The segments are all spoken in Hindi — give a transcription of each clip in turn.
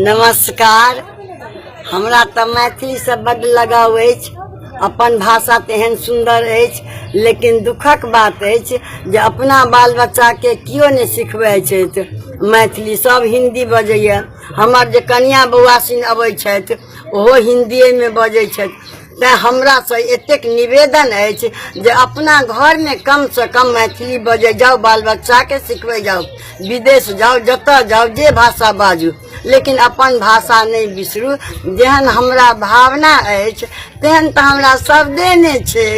नमस्कार। हमरा तो मैथिली से बड़ लगाव अछि। अपन भाषा तेहन सुंदर अछि, लेकिन दुखक बात अछि जे अपना बाल बच्चा के कियो नहीं सिखबै छथि मैथिली। सब हिंदी बजैया। हमर जे कनिया बौआ सिन अबै छथि ओहो हिंदीए में बजै छथि। तैं हमरा से एतेक निवेदन अछि जे अपना घर में कम से कम मैथिली बजे जाओ, बाल बच्चा के सिखबै जाओ। विदेश जाओ, जतऽ जाओ, जे भाषा बाजू, लेकिन अपन भाषा नहीं बिसरू। जेहन हमरा भावना अछि तेहन तो हमरा शब्दे नहीं छे,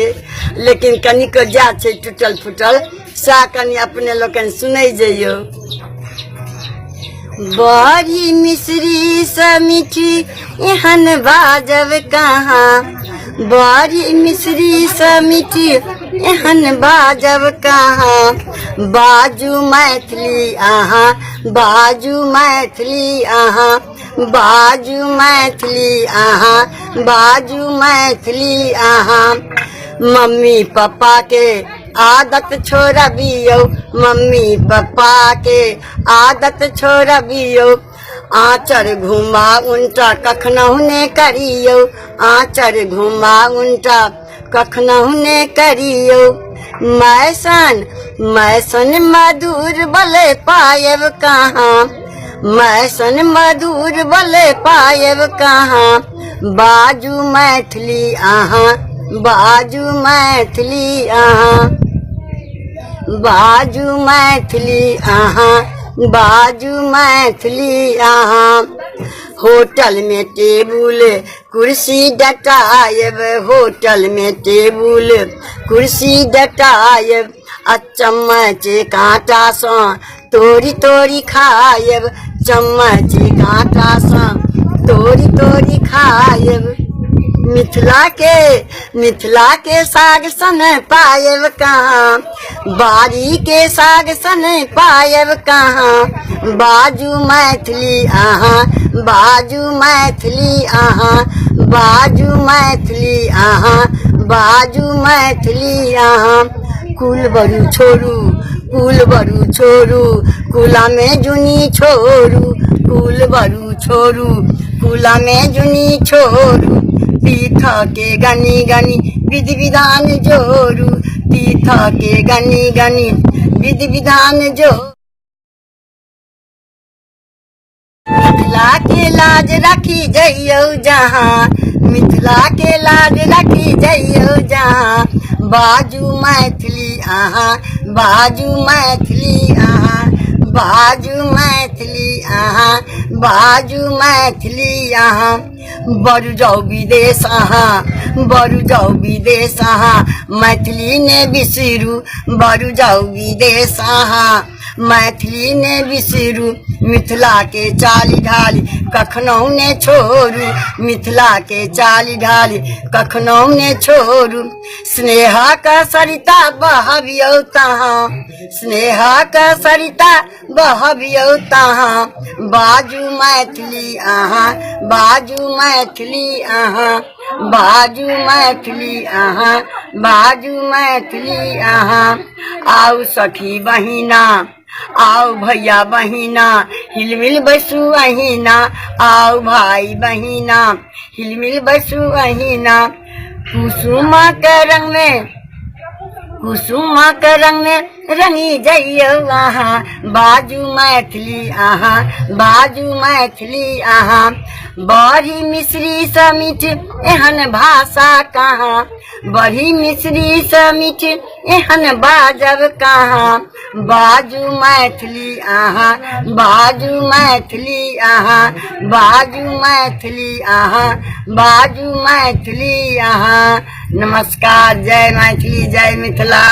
लेकिन कनिक जा छे टूटल फूटल सा कनि अपने लोकन सुनै जइयो। बड़ी मिश्री से मीठी एहन बाजब कहाँ, बड़ी मिश्री से मीठी एहन बाजब कहाँ। बाजू मैथिली अहाँ, बाजू मैथिली अहाँ, बाजू मैथिली अहाँ, बाजू मैथिली अहाँ। मम्मी पापा के आदत छोड़बियो, मम्मी पापा के आदत छोड़बियो। आचर घुमा उल्टा कखनहु ने करियो, आचर घुमा उल्टा कखनहु ने करियो। मैसन मैसन मधुर बले पायब कहाँ, मैसन मधुर बले पायब कहाँ। बाजू मैथिली अहाँ, बाजू मैथिली अहाँ, बाजू मैथिली अहाँ, बाजू मैथिली अहाँ। होटल में टेबुल कुर्सी डटायब, होटल में टेबुल कुर्सी डटायब। आ चम्मच कांटा सा तोड़ी तोड़ी खायब, चम्मच कांटा सा तोड़ी तोड़ी खायब। मिथिला के साग सन पायब कहाँ, बाड़ी के साग सन पायब कहाँ। बाजू मैथिली अहाँ, बाजू मैथिली अहाँ, बाजू मैथिली अहाँ, बाजू मैथिली अहाँ। कुल बरू छोरू, कुल बरू छोरू, कुला में जुनी छोरू, कुल बरू छोरू, कुला में जुनी छोरू। तीर्थ के गनी गनी विधि विधान जोरू, तीर्थ के गनी गनी विधि विधान जो। मिथिला के लाज रखी जइयो जहाँ, मिथिला के लाज रखी जइयो जहाँ। बाजू मैथिली अहाँ, बाजू मैथिली अहाँ, बाजू मैथिली अहाँ, बाजू मैथिली अहाँ। बरु जाओ विदेश अहाँ, बरु जाओ विदेश अहाँ, मैथिली ने बिसरू। बरु जाओ विदेश अहाँ, मैथिली ने बिसरू। मिथिला के चाली ढाली कखनहु ने छोड़ू, मिथिला के चाली ढाली कखनहु ने छोड़ू। स्नेह का सरिता बहबियो तहाँ, स्नेह का सरिता बहबियो तहाँ। बाजू मैथिली अहाँ, बाजू मैथिली अहाँ, बाजू मैथिली अहाँ, बाजू मैथिली अहाँ। आओ सखी बहिना, आओ भैया बहिना, हिलमिल बसु अहिना। आओ भाई बहिना, हिलमिल बसु अहिना। कुसुमा के रंग में, कुसुमा के रंग में रंगी जइयो अहाँ। बाजू मैथिली अहाँ, बाजू मैथिली अहाँ। बड़ी मिश्री से मीठ एहन भाषा कहाँ, बड़ी मिश्री से मीठ एहन बाजब कहाँ। बाजू मैथिली अहाँ, बाजू मैथिली अहाँ, बाजू मैथिली अहाँ, बाजू मैथिली अहाँ। नमस्कार। जय मैथिली, जय मिथिला।